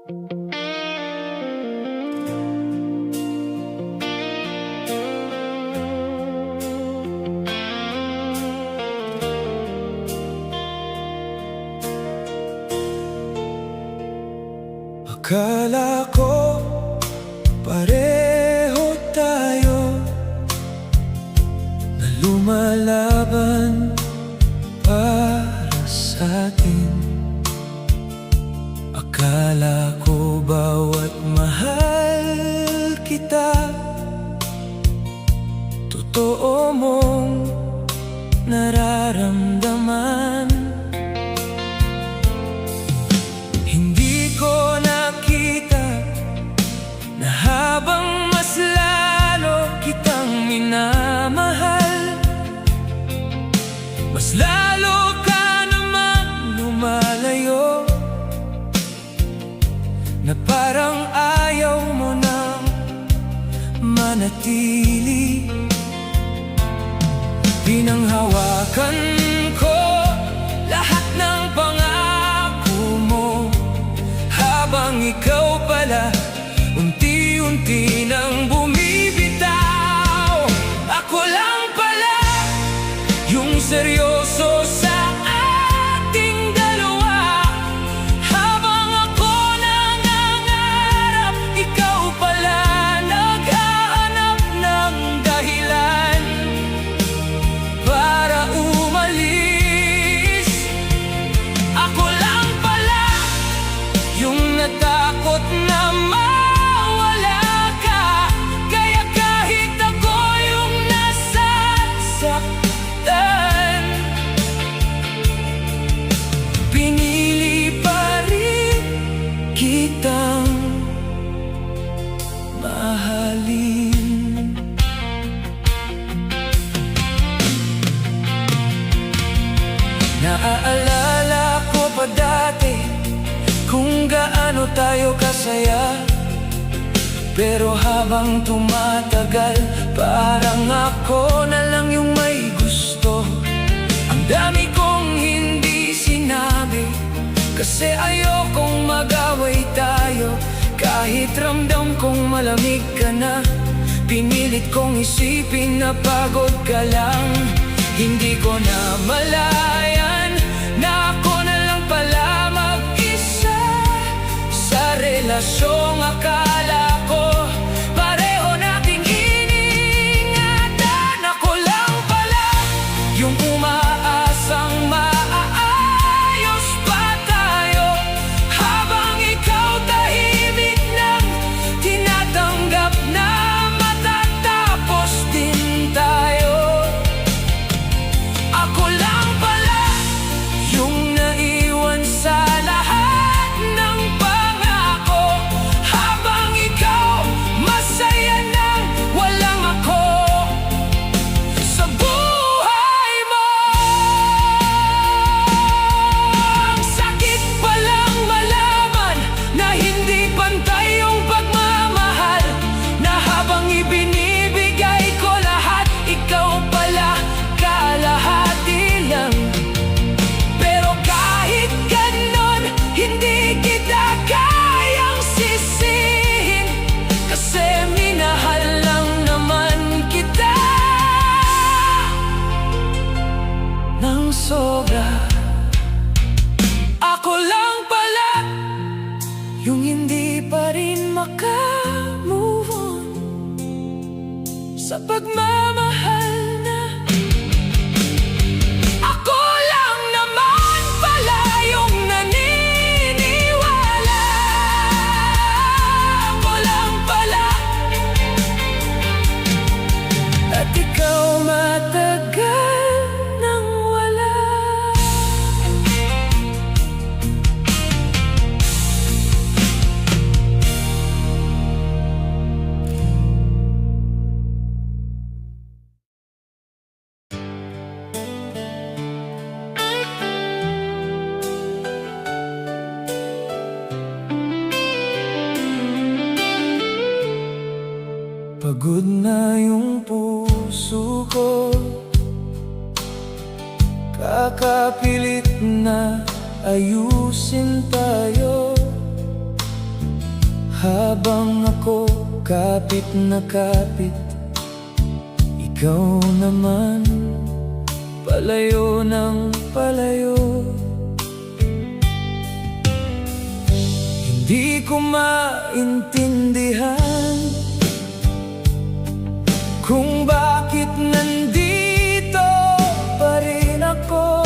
Akala ko pareho tayo na lumalaban para sa atin. Akala ko bawat mahal kita, totoo mong nararamdaman. Hindi ko nakita na habang mas lalo kitang minamahal, mas lalo ka naman lumalayo, na parang ayaw mo nang manatili. Pinanghawakan ko lahat ng pangako mo, habang ikaw pala unti-unti nang bumibitaw. Ako lang pala yung seryoso sa ating dalawa. Habang ako nangangarap, ikaw pala naghahanap ng dahilan para umalis. Ako lang pala yung natakot na mawala ka, kaya kahit ako yung nasasaktan, pinili pa rin kitang mahalin. Naaalala ko pa dati kung gaano tayo kasaya, pero habang tumatagal, parang ako na lang yung may gusto. Ang dami kong hindi sinabi, kasi ayokong mag-away tayo. Kahit ramdam kong malamig ka na, pinilit kong isipin na pagod ka lang. Hindi ko na malayan na ako na lang pala mag-isa sa relasyong akala ko pareho nating iniingatan. Ako lang pala yung umaasang maaayos pa tayo, habang ikaw tahimik nang tinatanggap na matatapos din tayo. Ako lang pala yung naiwan sa lahat ng pangako, habang ikaw masaya nang walang ako sa buhay mo. Ang sakit palang malaman na hindi pantay yung pagmamahal, na habang ibinibigay ko lahat, ikaw pala kalahati lang. Pero kahit ganon, hindi kita kayang sisihin, kasi minahal lang naman kita ng sobra. Ako lang pala yung hindi pa rin maka-move on sa pagmamahal na. Ako lang naman pala yung naniniwala. Ako lang pala, at ikaw matagal nang wala. Pagod na yung puso ko, kakapilit na ayusin tayo. Habang ako kapit na kapit, ikaw naman palayo ng palayo. Hindi ko maintindihan kung bakit nandito pa rin ako,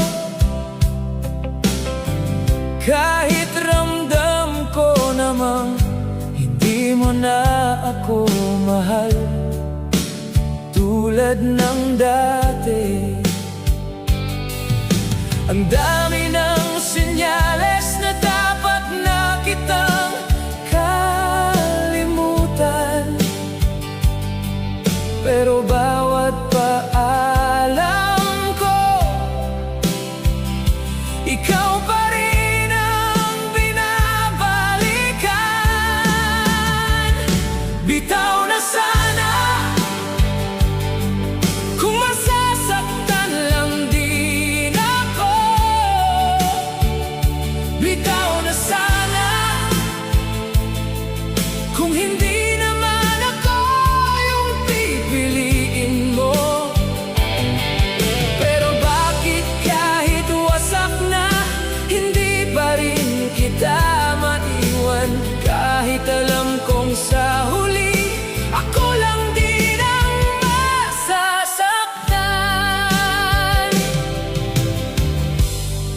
kahit ramdam ko namang hindi mo na ako mahal tulad ng dati. Ang dami ng senyales na dapat na kitang kalimutan, pero bawat paalam ko, ikaw pa rin ang binabalikan. Bitaw na sana kung masasaktan lang din ako. Bitaw na sana kung hindi naman ako yung pipiliin mo. Pero bakit kahit wasak na, hindi pa rin kita maiwan? Kahit alam kong sa huli ako lang din ang masasaktan.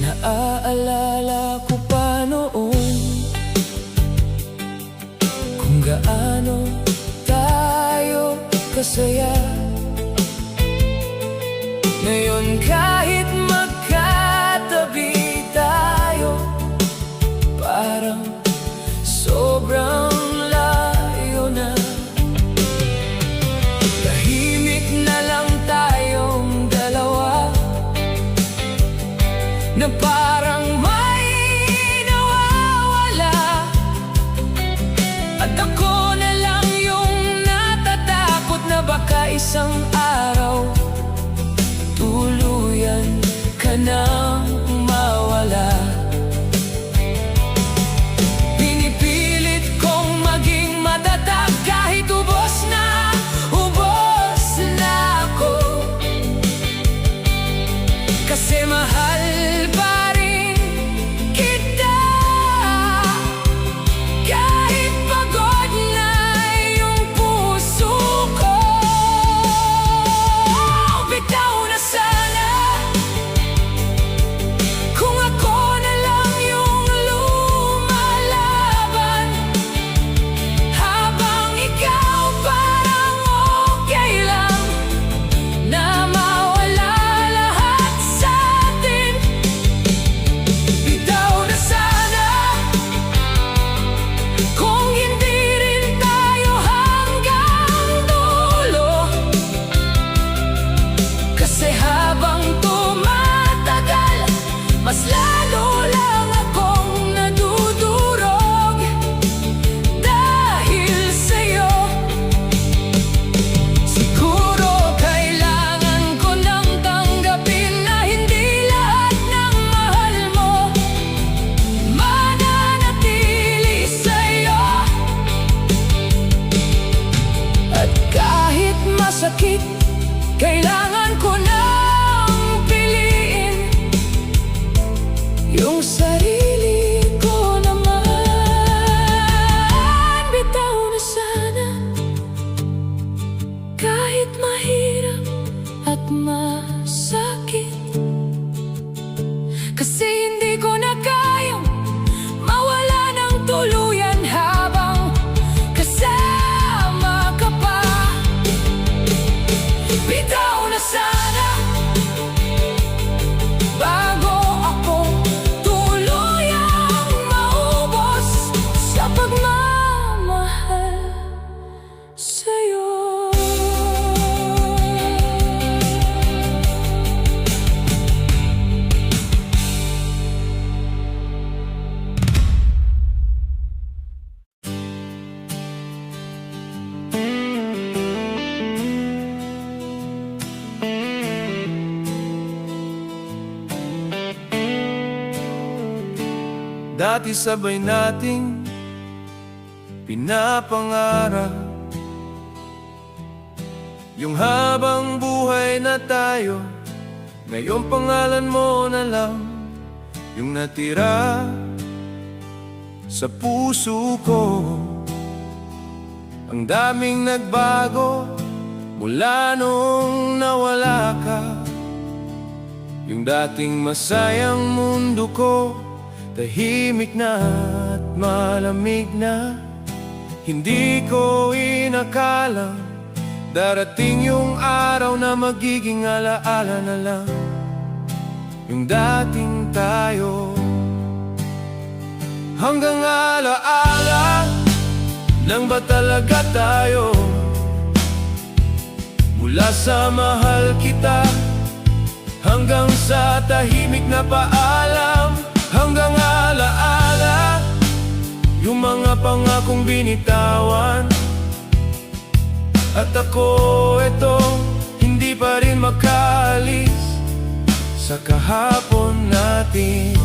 Naaalala ko pa noon kung gaano tayo kasaya. Ngayon kahit magkatabi tayo, parang sobrang layo na. Tahimik na lang tayong dalawa, na parang may nawawala. At ako na lang yung natatakot na baka isang araw tuluyan ka nang mawala. Pinipilit kong maging matatag kahit ubos na ako, kasi mahal pa rin kita. Kahit pagod na yung puso ko, bitaw na sana kung ako na lang yung lumalaban, habang ikaw parang okay lang na mawala lahat sa atin. Bitaw na sana kung hindi rin tayo hanggang dulo, kasi habang tumatagal, mas lalo lang akong nadudurog dahil sa'yo. Siguro kailangan ko nang tanggapin na hindi lahat ng mahal mo mananatili sa'yo. At kahit masakit, kailangan ko nang piliin yung sarili ko naman. Bitaw na sana kahit mahirap at masakit, kasi hindi ko na kayang mawala ng tuluyan habang kasama ka pa. Bitaw na sana bago ako tuluyang maubos sa pagmamahal sa'yo. Dati sabay nating pinapangarap. Yung habang buhay na tayo, ngayon pangalan mo na lang yung natira sa puso ko. Ang daming nagbago mula nung nawala ka. Yung dating masayang mundo ko, tahimik na at malamig na. Hindi ko inakalang darating yung araw na magiging alaala na lang yung dating tayo. Hanggang alaala lang ba talaga tayo? Mula sa mahal kita hanggang sa tahimik na paalam. Hanggang alaala yung mga pangakong binitawan. At ako eto, hindi pa rin makaalis sa kahapon natin.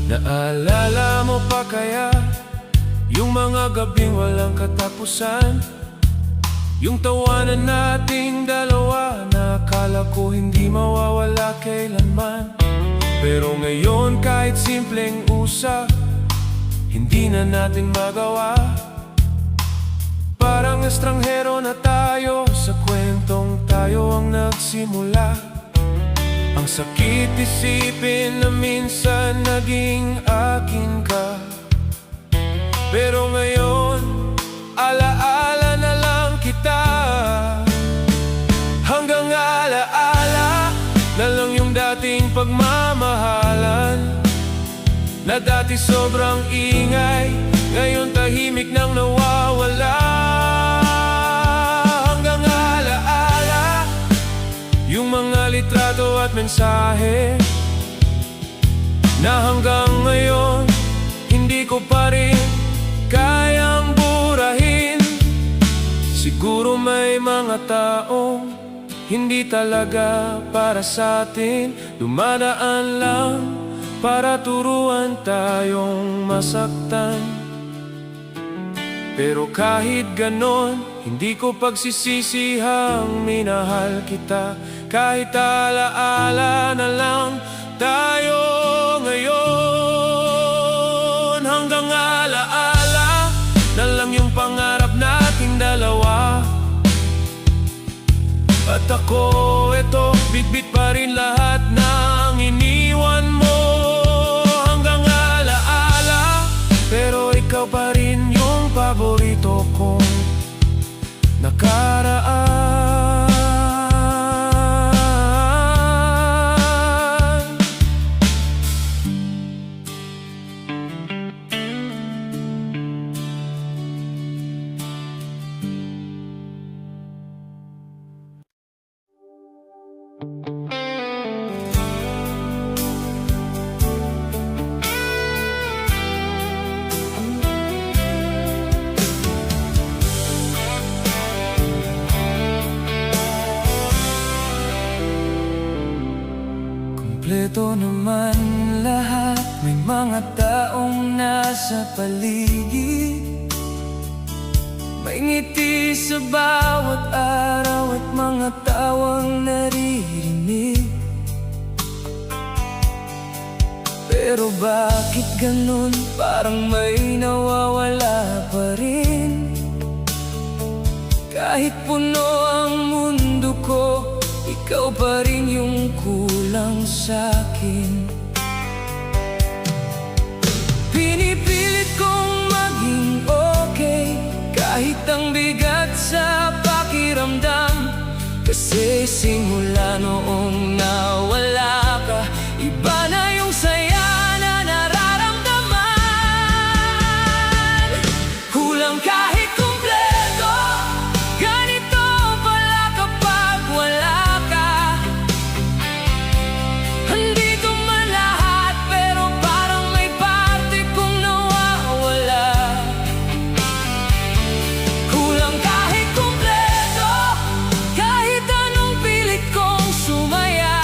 Naalala mo pa kaya yung mga gabing walang katapusan? Yung tawanan nating dalawa na akala ko hindi mawawala kailanman. Pero ngayon kahit simpleng usap, hindi na natin magawa. Parang estranghero na tayo sa kwentong tayo ang nagsimula. Ang sakit isipin na minsan naging akin ka. Pero ngayon, alaala na lang kita. Hanggang alaala na lang yung dating pagmamahalan, na dati sobrang ingay, ngayon tahimik nang nawawala. Hanggang alaala yung mga litrato at mensahe na hanggang ngayon hindi ko pa rin kayang burahin. Siguro may mga taong hindi talaga para sa atin, dumadaan lang para turuan tayong masaktan. Pero kahit ganon, hindi ko pagsisisihang minahal kita. Kahit alaala na lang tayo ngayon. Hanggang alaala na lang yung pangarap nating dalawa. At ako eto, bitbit pa rin lahat ng iniwan mo. Hanggang alaala, pero ikaw pa rin yung paborito kong nakaraan. Kompleto naman lahat, may mga taong nasa paligid. May ngiti sa bawat araw at mga tawang naririnig. Pero bakit ganun? Parang may nawawala pa rin. Kahit puno ang mundo ko, ikaw pa rin yung kulang sa'kin. Pinipilit kong maging okay, kahit ang bigat sa pakiramdam. Kasi simula noong nawala ka, iba na yung saya na nararamdaman. Kulang kahit kumpleto, ganito pala kapag wala ka. Andito man lahat, pero parang may parte kong nawawala. Kulang kahit kumpleto, kahit anong pilit kong sumaya.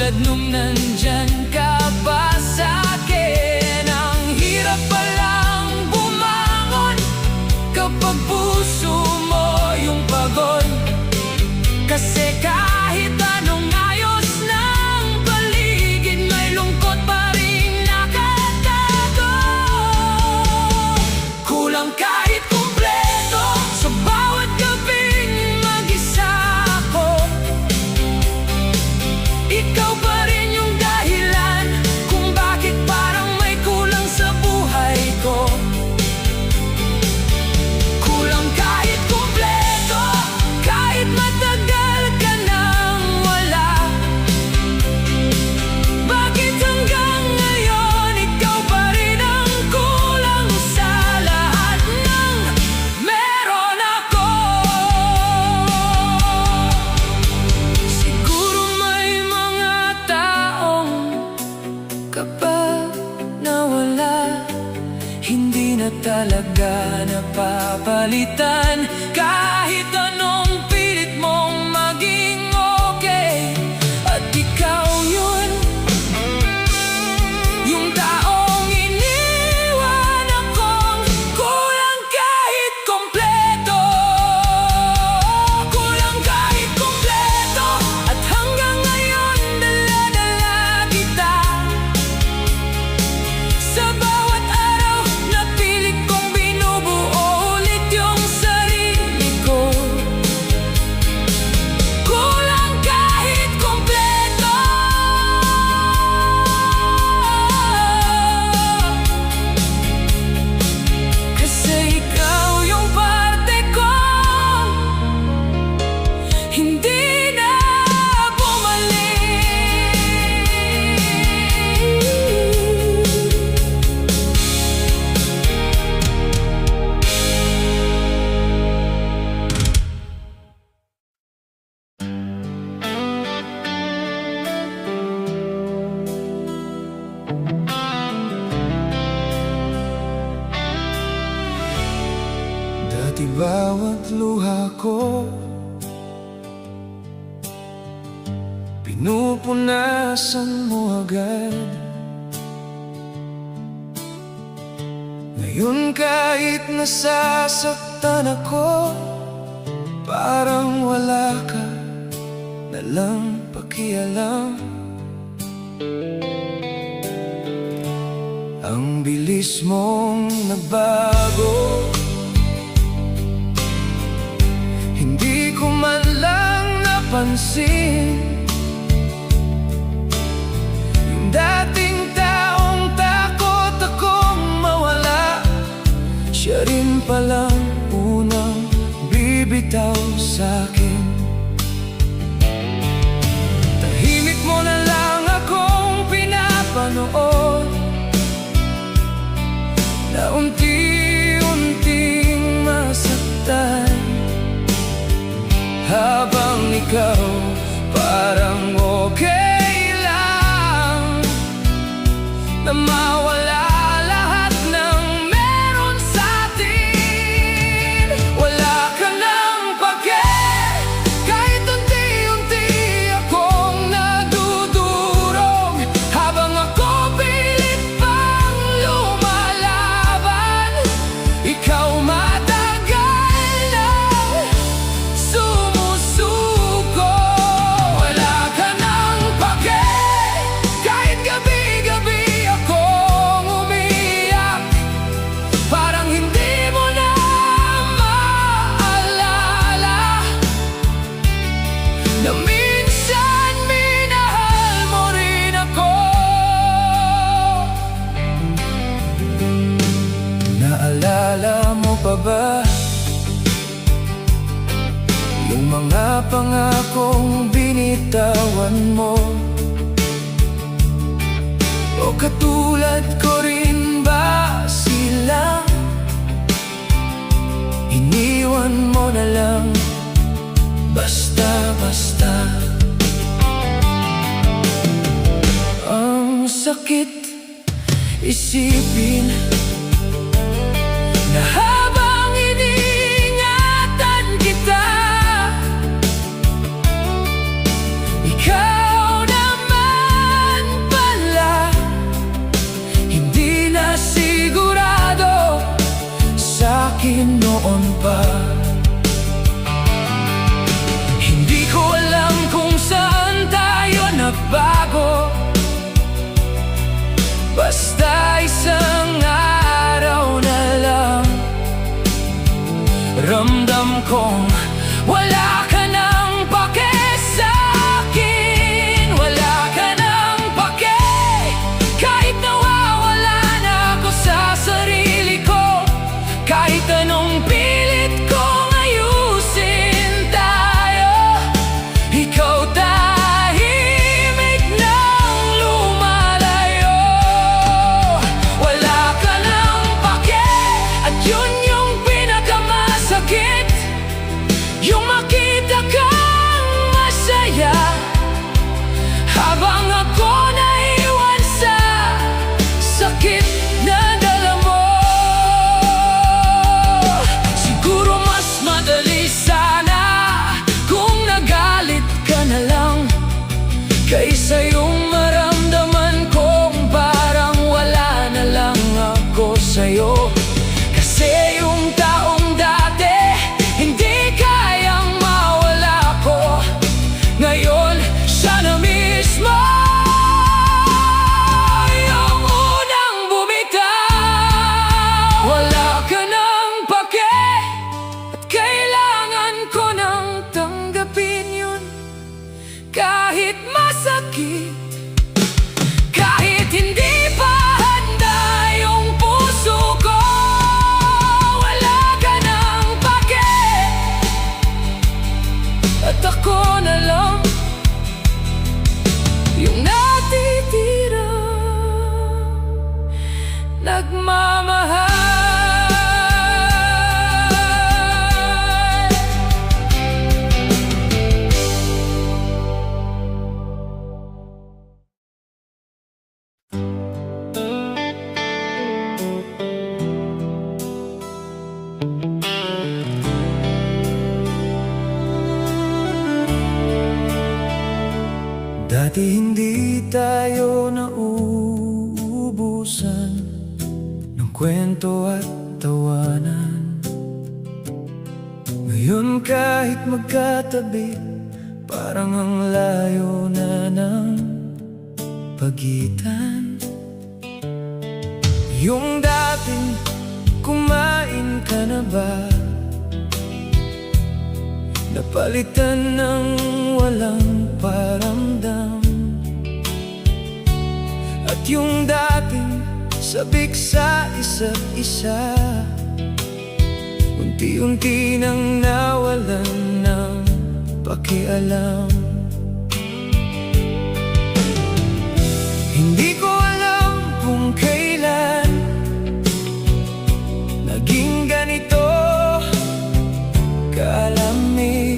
Tulad nung nandyan ka pa sa'kin. Ang hirap palang bumangon kapag puso mo yung pagod. Kasi kahit anong ayos ng paligid, may lungkot pa rin nakatago. Kulang kahit kumpleto sa bawat gabing mag-isa ako. Ikaw pa rin yung dahilan kung bakit parang may kulang sa buhay ko. Kulang kahit kumpleto, kahit matagal ka nang wala. Bakit hanggang ngayon ikaw pa rin ang kulang sa lahat ng meron ako? Siguro may mga taong kapag nawala, hindi na talaga napapalitan. Kahit anong pilit mong maging okay, at ikaw yun, yung taong iniwan akong kulang kahit kompleto. Kulang kahit kompleto, at hanggang ngayon dala-dala kita. Sa bawat araw na pilit kong binubuo ulit yung sarili ko. Kulang kahit kompleto. Kasi ikaw yung parte ko, hindi na bumalik. Dati bawat luha ko pinupunasan mo agad. Ngayon kahit nasasaktan ako, parang wala ka nalang pakialam. Ang bilis mong nagbago, hindi ko man lang napansin. Yung dating taong takot akong mawala, siya rin palang unang bibitaw sa'kin. Tahimik mo na lang akong pinapanood, na unti-unting masaktan. Habang ikaw parang okay lang na mawala lahat ng meron sa'tin. Wala ka nang pake, kahit unti-unti akong nadudurog. Habang ako pilit pang lumalaban, ikaw matagal nang sumusuko. Wala ka nang pake, kahit gabi-gabi akong umiyak. Parang hindi mo na maalala na minsan minahal mo rin ako. Naalala mo pa ba yung mga pangakong binitawan mo? O katulad ko rin ba sila? Iniwan mo na lang basta-basta. Ang sakit isipin na habang iniingatan kita, ikaw naman nagmamahal. Dati hindi tayo nauubusan ng kwento at tawanan. Ngayon kahit magkatabi, parang ang layo na ng pagitan. Yung dating kumain ka na ba, napalitan ng walang paramdam. At yung dating sabik sa isa't isa, unti-unti nang nawalan ng pakialam. Hindi ko alam kung kailan naging ganito kalamig.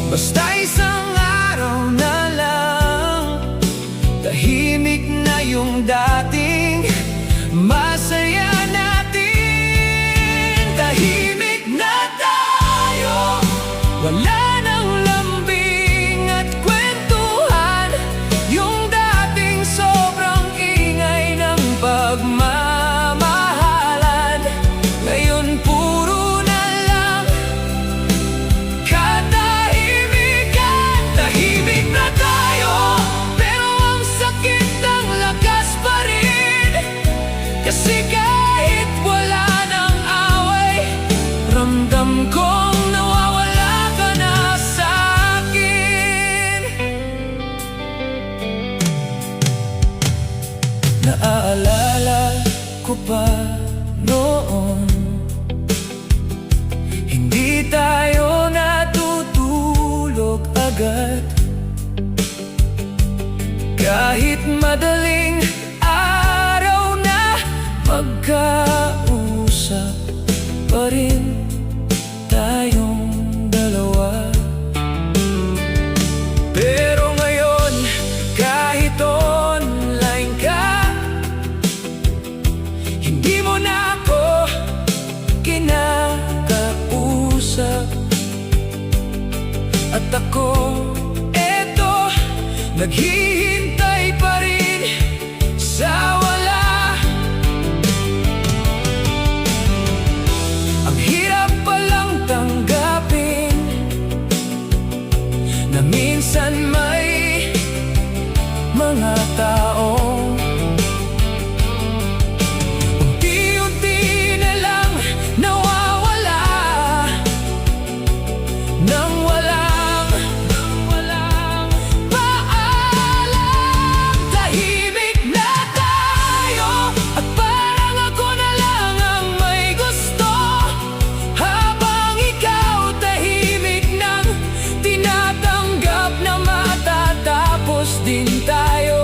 Basta isang araw na lang, tahimik na yung dating masaya natin. Tahimik na tayo, wala nang lambing at kwentuhan. Yung dating sobrang ingay ng pagmamahalan, ngayon puro na lang katahimikan. Tahimik na tayo, pero ang sakit ng lakas pa rin. Kasi kahit wala ng away, ramdam kong nawawala ka na sa akin. Naaalala ko pa noon, hindi tayo natutulog agad. Kahit madaling araw na, magkausap pa rin tayong dalawa. Pero ngayon, kahit online ka, hindi mo na ako kinakausap. At ako, eto, naghihintay pa rin sa wala. Ang hirap palang tanggapin na minsan may mga taong unti-unti na lang nawawala nang walang paalam. Tahimik na tayo, at parang ako na lang ang may gusto, habang ikaw tahimik nang tinatanggap na matatapos din tayo.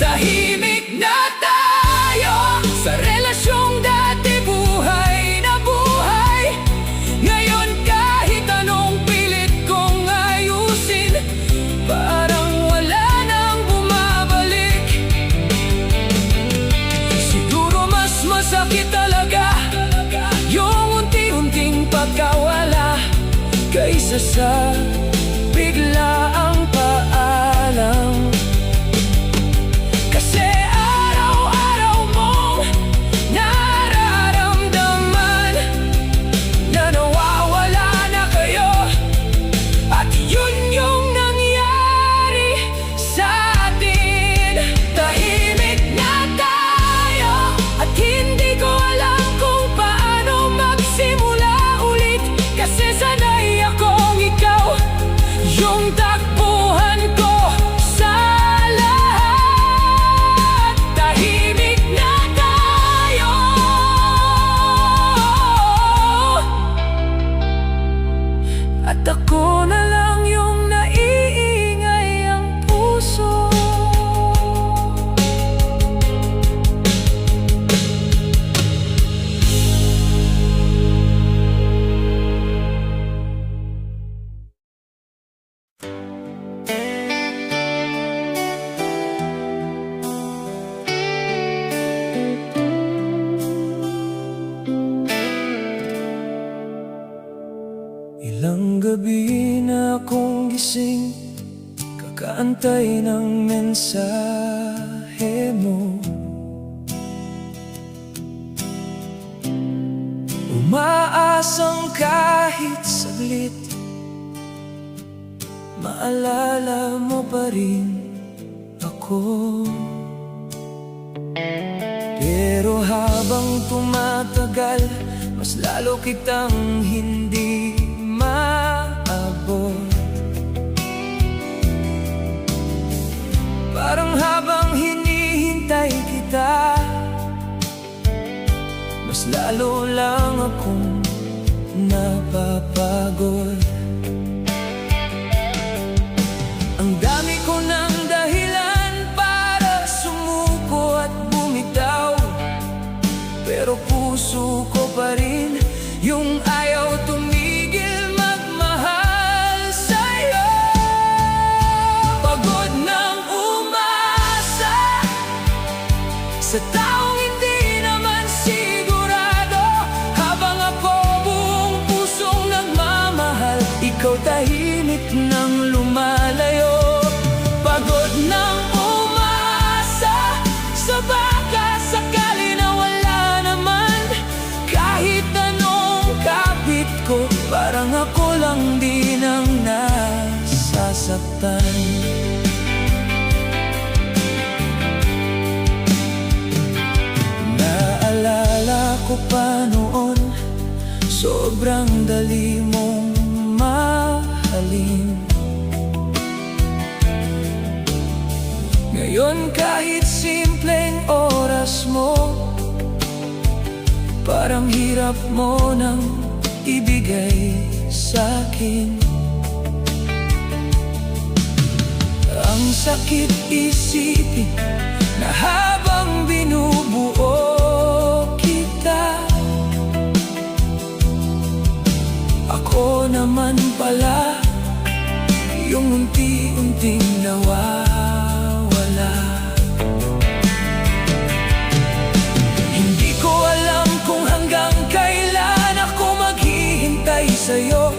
Tahimik na tayo sa relasyong dati buhay na buhay. Ngayon kahit anong pilit kong ayusin, parang wala nang bumabalik. Siguro mas masakit talaga yung unti-unting pagkawala, kaysa sa biglaang paalam. Kasi araw-araw mong nararamdaman na nawawala na kayo, at yun yung nangyari sa atin. Tahimik na tayo, at hindi ko alam kung paano magsimula ulit. Kasi sanay akong ikaw gising, kakaantay ng mensahe mo. Umaasang kahit saglit, maalala mo pa rin ako. Pero habang tumatagal, mas lalo kitang hindi maabot. Parang habang hinihintay kita, mas lalo lang akong napapagod. Ang dami ko ng dahilan para sumuko at bumitaw, pero puso ko pa rin yung ayaw tumigil magmahal sa'yo. Pagod nang umasa sa taong hindi naman sigurado, habang ako buong pusong nagmamahal, ikaw tahimik nang lumalayo. Pagod nang umasa sa baka sakali na wala naman, kahit anong kapit ko, parang ako lang din ang nasasaktan. Naalala ko pa noon, sobrang dali mong mahalin. Ngayon kahit simpleng oras mo, parang hirap mo nang ibigay sa'kin. Ang sakit isipin na habang binubuo kita, ako naman pala yung unti-unting nawawala. Hindi ko alam kung hanggang kailan ako maghihintay sa'yo,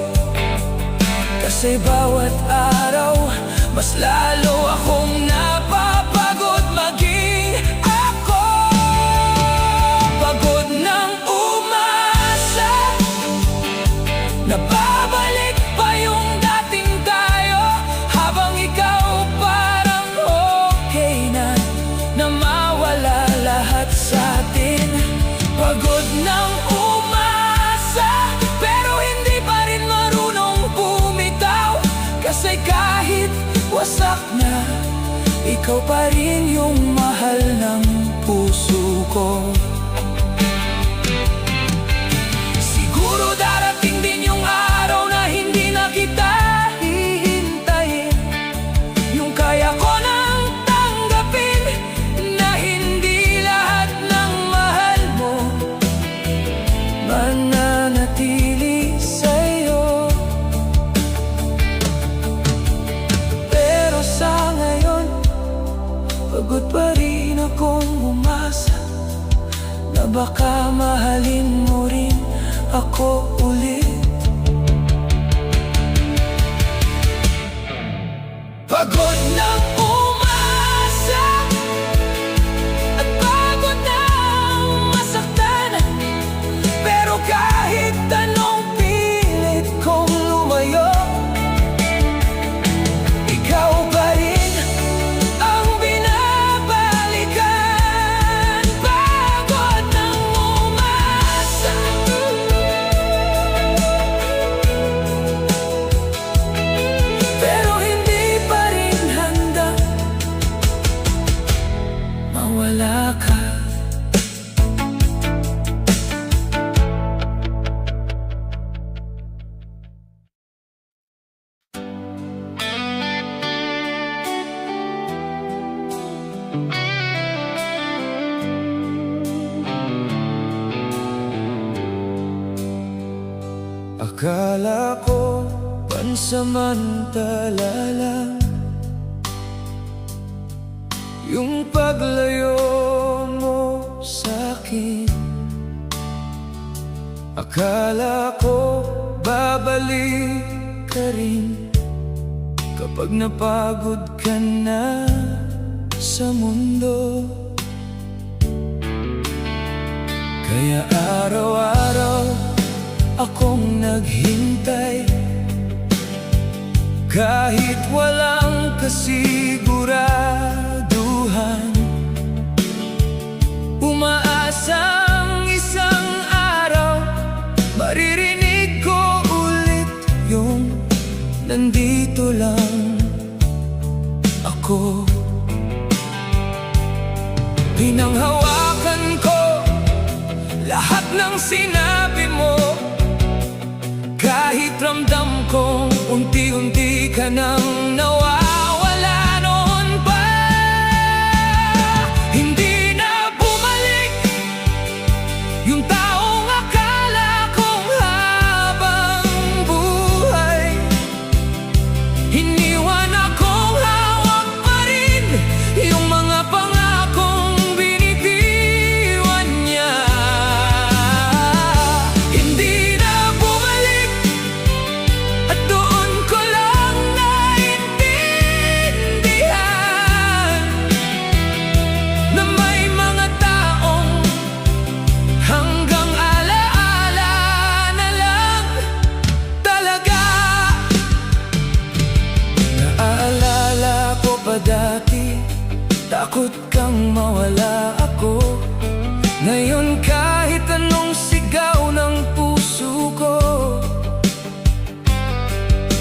kasi bawat araw mas lalo akong napapagod maging ako. Pagod nang umasa na babalik pa yung dating tayo, habang ikaw parang okay na, na mawala lahat sa'tin. Pagod nang umasa, pero hindi pa rin marunong bumitaw, kasi kahit wasak na, ikaw pa rin yung mahal ng puso ko. Siguro darating din yung araw na hindi na kita hihintayin, yung kaya ko nang tanggapin na hindi lahat ng mahal mo mananatili sa'yo. Pero sa ngayon, pagod pa rin akong umasa na baka mahalin mo rin ako ulit. Pagod nang umasa at pagod nang masaktan, pero kahit anong pilit kong lumayo, ikaw pa rin ang binabalikan. Pagod nang umasa, pero hindi pa rin handa mawala ka. Akala ko pansamantala lang yung paglayo mo sa'kin. Akala ko babalik ka rin, Kapag napagod ka na sa mundo, kaya araw-araw akong naghintay, kahit walang kasiguraduhan. Umaasang isang araw maririnig ko ulit yung nandito lang ako. Pinanghawakan ko lahat ng sinabi mo, kahit ramdam kong unti-unti ka nang nawawala noon pa. Hindi na bumalik yung taong akala kong habang buhay. Iniwan akong hawak pa rin yung mga pangakong binitiwan niya. Hindi na bumalik at doon ko lang naintindihan na may mga taong hanggang alaala na lang talaga. Naaalala ko pa dati, takot kang mawala ako. Ngayon kahit anong sigaw ng puso ko,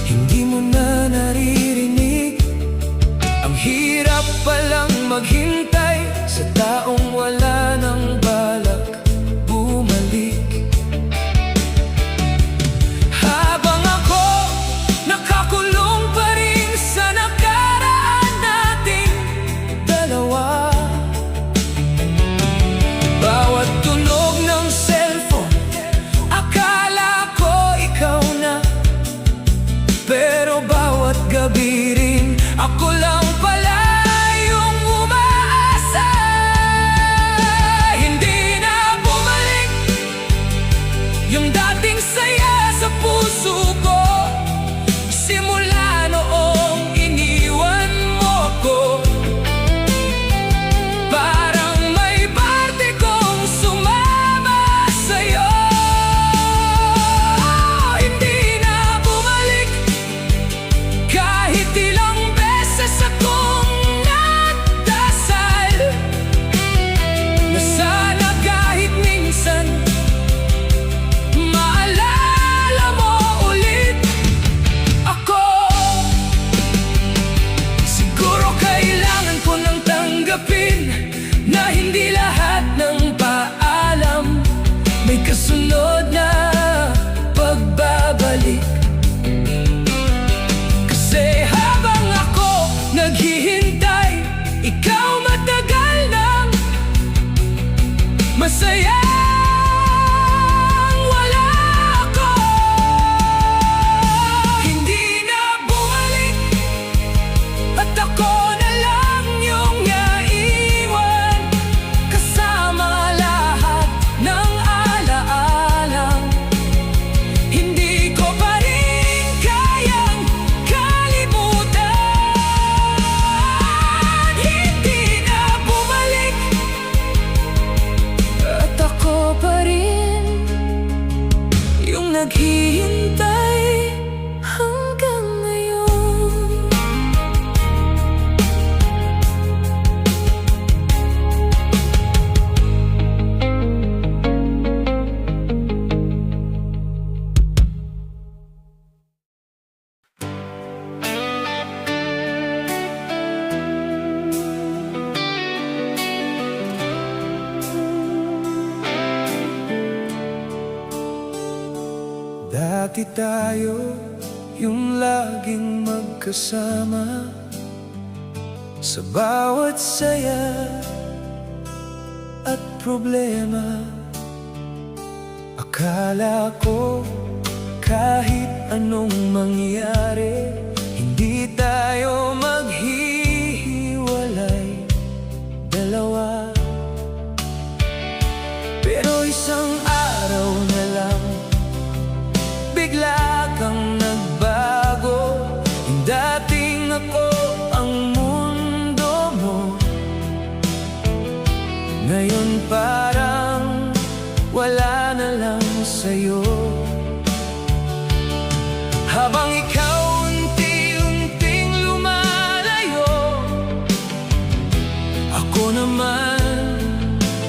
hindi mo na naririnig. Ang hirap palang maghintay sa taong wala nang balak bumalik. Habang ako nakakulong pa rin sa nakaraan nating dalawa, bawat tunog ng cellphone akala ko ikaw na, pero bawat gabi rin ako lang pala yung umaasa. Hindi na bumalik yung dating saya sa puso ko, simula noong iniwan mo ko. Parang may parte kong sumama sa'yo. Hindi na bumalik kahit ilang beses akong nagdasal na sana kahit minsan maalala mo ulit ako. Siguro kailangan ko nang tanggapin na hindi lahat ng paalam may kasunod na pagbabalik. Kasi habang ako naghihintay, ikaw matagal nang masayang wala ako. Hindi na bumalik at ako na lang yung naiwan, kasama lahat ng alaalang hindi ko pa rin kayang kalimutan. Hindi na bumalik at ako pa rin yung naghihintay hanggang ngayon. Dati tayo yung laging magkasama sa bawat saya at problema. Akala ko kahit anong mangyari, hindi tayo maghihiwalay dalawa. Pero isang araw na lang bigla kang nagbago. Yung dating ako ang mundo mo. Ngayon parang wala na lang sa'yo. Habang ikaw unti-unting lumalayo, ako naman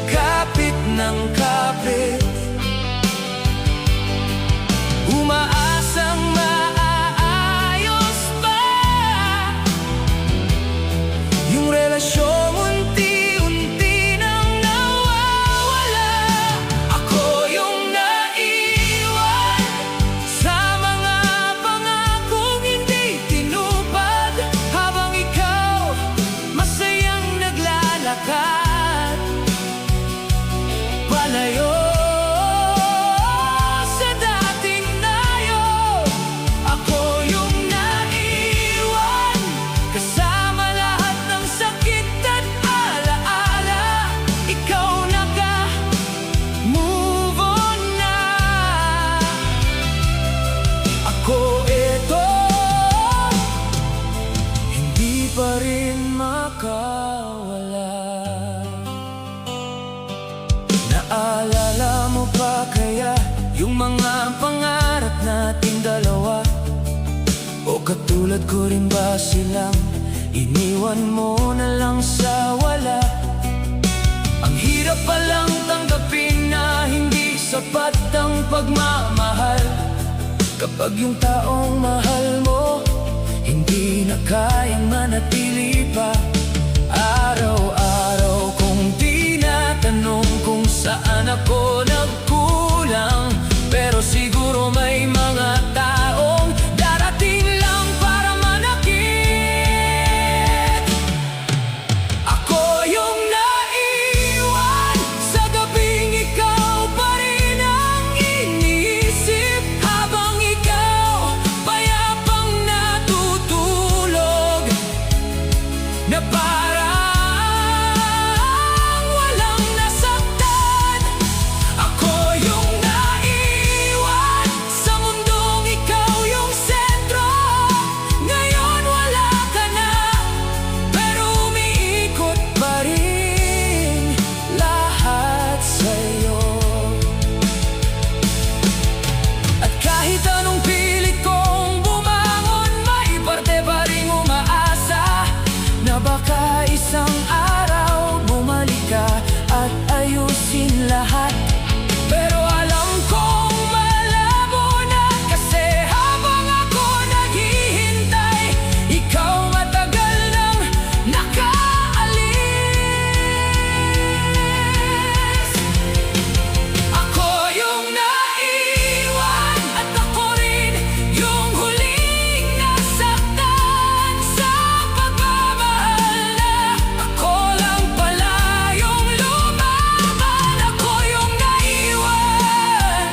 kapit ng kapit, umaasang maaayos pa yung relasyong unti-unti nang nawawala. Ako yung naiwan sa mga pangakong hindi tinupad, habang ikaw masayang naglalakad palayo sa dating nayo. Ako yung naiwan kasama lahat ng sakit at alaala. Ikaw naka-move on na, ako eto, hindi pa rin makawala. Naalala mo pa kaya yung mga pangarap nating dalawa? O katulad ko rin ba silang iniwan mo na lang sa wala? Ang hirap palang tanggapin na hindi sapat ang pagmamahal, kapag yung taong mahal mo hindi na kayang manatili pa. Araw-araw kong tinatanong kung saan ako nagkulang, pero siguro may mga taong darating lang para manakit. Ako yung naiwan sa gabing ikaw pa rin ang iniisip, habang ikaw payapang natutulog na parang walang nasaktan. Ako yung naiwan sa mundong ikaw yung sentro. Ngayon wala ka na, pero umiikot pa rin lahat sa'yo. At kahit anong pilit kong bumangon, may parte pa rin umaasa na baka isang araw bumalik ka at ayusin lahat. Pero alam kong malabo na, kasi habang ako naghihintay, ikaw matagal nang nakaalis. Ako yung naiwan at ako rin yung huling nasaktan sa pagmamahal na ako lang pala yung lumaban. Ako yung naiwan,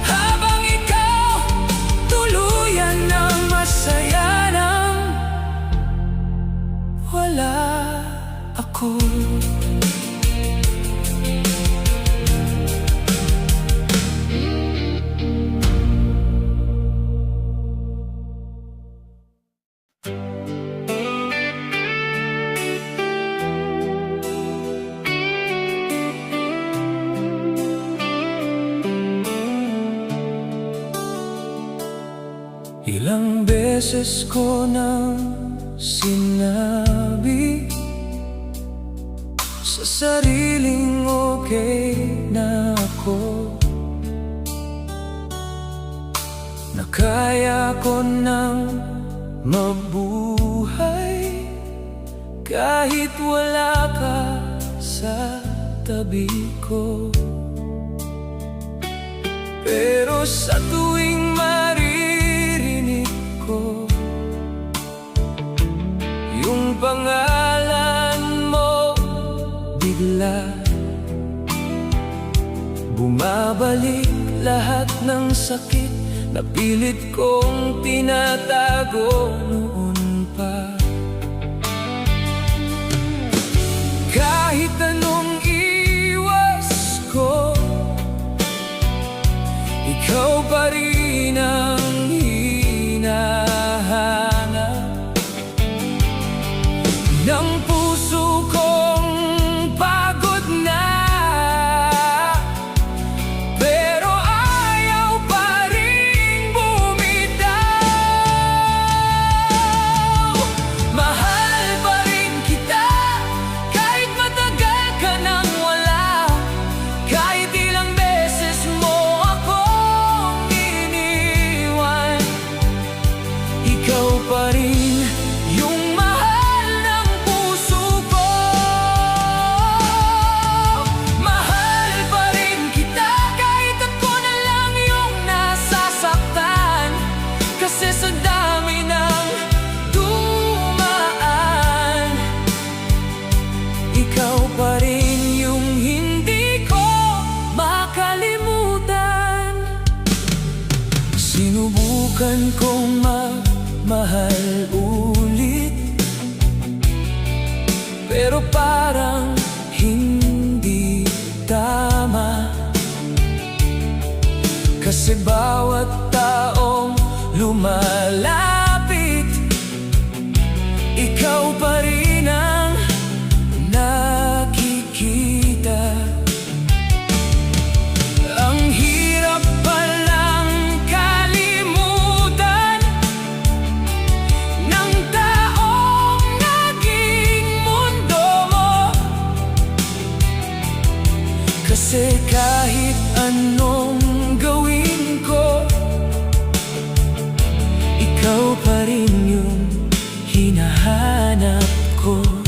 habang ikaw tuluyan ng masaya nang wala ako. Ilang beses ko nang sinabi sa sariling okay na ako, na kaya ko nang mabuhay kahit wala ka sa tabi ko. Pero sa tuwing maririnig ko yung pangalan mo, bigla bumabalik lahat ng sakit na pilit kong tinatago noon pa. Kahit anong iwas ko, ikaw pa rin ang Sinubukan kong magmahal ulit, pero parang hindi tama. Kasi bawat taong lumalapit, ikaw pa rin ang nakikita. Ang hirap palang kalimutan ng taong naging mundo mo. Kasi kahit anong gawin ko, ikaw pa rin yung hinahanap ko.